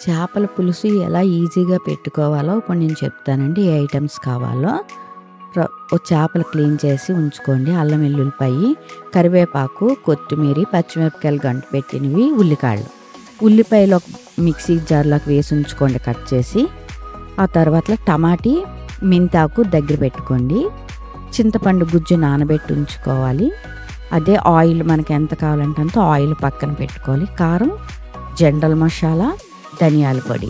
చేపల పులుసు ఎలా ఈజీగా పెట్టుకోవాలో ఇప్పుడు నేను చెప్తానండి. ఏ ఐటమ్స్ కావాలో. ఓ చేపలు క్లీన్ చేసి ఉంచుకోండి. అల్లం వెల్లుల్లిపాయి, కరివేపాకు, కొత్తిమీర, పచ్చిమిరపకాయలు గంటు పెట్టినవి, ఉల్లికాయలు. ఉల్లిపాయలు ఒక మిక్సీ జార్లోకి వేసి ఉంచుకోండి కట్ చేసి. ఆ తర్వాత టమాటీ, మెంతాకు దగ్గర పెట్టుకోండి. చింతపండు గుజ్జు నానబెట్టి ఉంచుకోవాలి. అదే ఆయిల్ మనకి ఎంత కావాలంటే అంత ఆయిల్ పక్కన పెట్టుకోవాలి. కారం, జనరల్ మసాలా, ధనియాల పొడి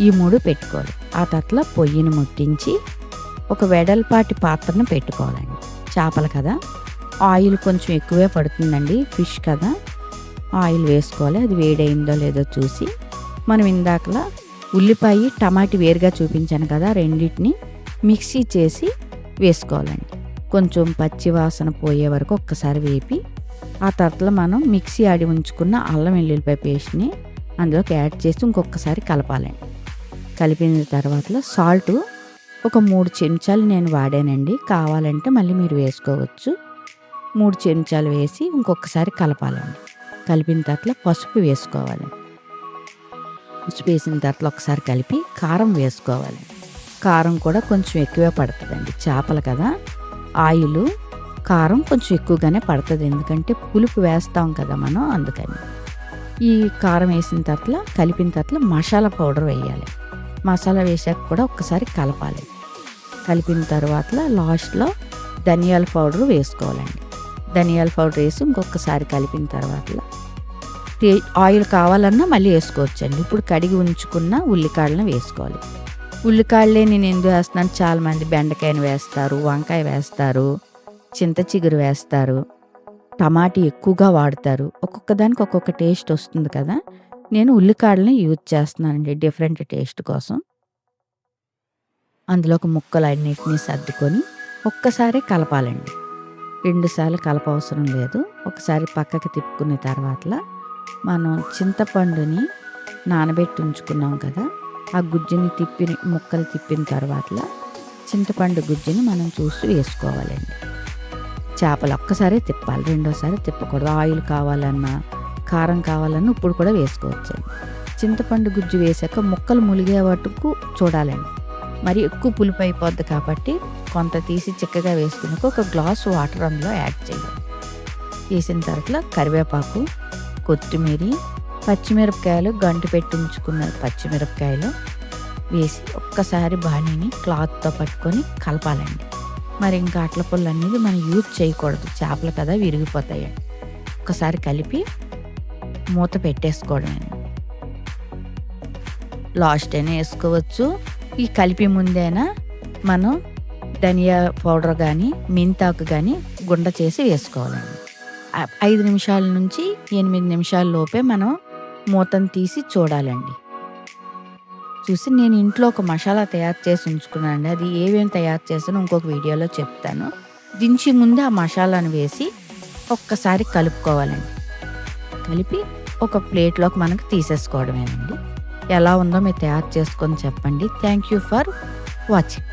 ఈ 3 పెట్టుకోవాలి. ఆ తర్వాత పొయ్యిని ముట్టించి ఒక వెడల్పాటి పాత్రను పెట్టుకోవాలండి. చేపలు కదా, ఆయిల్ కొంచెం ఎక్కువే పడుతుందండి, ఫిష్ కదా. ఆయిల్ వేసుకోవాలి. అది వేడైందో లేదో చూసి మనం ఇందాకలా ఉల్లిపాయ, టమాటీ వేరుగా చూపించాను కదా, రెండింటిని మిక్సీ చేసి వేసుకోవాలండి. కొంచెం పచ్చి వాసన పోయే వరకు ఒక్కసారి వేపి ఆ తర్వాత మనం మిక్సీ ఆడి ఉంచుకున్న అల్లం వెల్లుల్లిపాయ పేస్ట్ని అందులోకి యాడ్ చేసి ఇంకొకసారి కలపాలండి. కలిపిన తర్వాత సాల్ట్ ఒక 3 చెంచాలు నేను వాడానండి. కావాలంటే మళ్ళీ మీరు వేసుకోవచ్చు. 3 చెంచాలు వేసి ఇంకొకసారి కలపాలండి. కలిపిన తర్వాత పసుపు వేసుకోవాలి. పసుపు వేసిన తర్వాత ఒకసారి కలిపి కారం వేసుకోవాలి. కారం కూడా కొంచెం ఎక్కువే పడుతుందండి, చేపలు కదా. ఆయిల్, కారం కొంచెం ఎక్కువగానే పడుతుంది, ఎందుకంటే పులుపు వేస్తాం కదా మనం, అందుకని. ఈ కారం వేసిన తర్వాత కలిపిన తర్వాత మసాలా పౌడర్ వేయాలి. మసాలా వేసాక కూడా ఒక్కసారి కలపాలి. కలిపిన తర్వాత లాస్ట్లో ధనియాల పౌడర్ వేసుకోవాలండి. ధనియాల పౌడర్ వేసి ఇంకొకసారి కలిపిన తర్వాత ఆయిల్ కావాలన్నా మళ్ళీ వేసుకోవచ్చండి. ఇప్పుడు కడిగి ఉంచుకున్న ఉల్లికాయలను వేసుకోవాలి. ఉల్లికాయలే నేను ఎందుకు వేస్తున్నాను, చాలామంది బెండకాయని వేస్తారు, వంకాయ వేస్తారు, చింత చిగురు వేస్తారు, టమాటీ ఎక్కువగా వాడతారు. ఒక్కొక్క దానికి ఒక్కొక్క టేస్ట్ వస్తుంది కదా. నేను ఉల్లికాడలని యూజ్ చేస్తున్నానండి డిఫరెంట్ టేస్ట్ కోసం. అందులోకి ముక్కలు అన్నిటినీ సర్దుకొని ఒక్కసారి కలపాలండి. 2 సార్లు కలపవసరం లేదు. ఒకసారి పక్కకి తిప్పుకున్న తర్వాత మనం చింతపండుని నానబెట్టి ఉంచుకున్నాం కదా, ఆ గుజ్జుని ముక్కలు తిప్పిన తర్వాత చింతపండు గుజ్జుని మనం చూసి వేసుకోవాలండి. చేపలు ఒక్కసారి తిప్పాలి, రెండోసారి తిప్పకూడదు. ఆయిల్ కావాలన్నా, కారం కావాలన్నా ఇప్పుడు కూడా వేసుకోవచ్చండి. చింతపండు గుజ్జు వేసాక ముక్కలు ములిగే వరకు చూడాలండి. మరి ఎక్కువ పులుపు అయిపోద్ది కాబట్టి కొంత తీసి చిక్కగా వేసుకున్నాక ఒక గ్లాసు వాటర్ అందులో యాడ్ చేయాలి. వేసిన తర్వాత కరివేపాకు, కొత్తిమీర, పచ్చిమిరపకాయలు గంటు పెట్టి ఉంచుకున్న పచ్చిమిరపకాయలు వేసి ఒక్కసారి బాణీని క్లాత్తో పట్టుకొని కలపాలండి. మరి ఇంకా అట్ల పుల్ల అనేది మనం యూజ్ చేయకూడదు, చేపలు కదా విరిగిపోతాయండి. ఒక్కసారి కలిపి మూత పెట్టేసుకోవడమేనండి. లాస్ట్ అయినా వేసుకోవచ్చు, ఈ కలిపి ముందైనా మనం ధనియా పౌడర్ కానీ మెంతాకు కానీ గుండ చేసి వేసుకోవాలండి. 5 నిమిషాల నుంచి 8 నిమిషాల లోపే మనం మూతను తీసి చూడాలండి. చూసి నేను ఇంట్లో ఒక మసాలా తయారు చేసి ఉంచుకున్నానండి. అది ఏమేమి తయారు చేసానో ఇంకొక వీడియోలో చెప్తాను. దించి ముందే ఆ మసాలాను వేసి ఒక్కసారి కలుపుకోవాలండి. కలిపి ఒక ప్లేట్లోకి మనకు తీసేసుకోవడమేనండి. ఎలా ఉందో మీరు తయారు చేసుకొని చెప్పండి. Thank you for watching.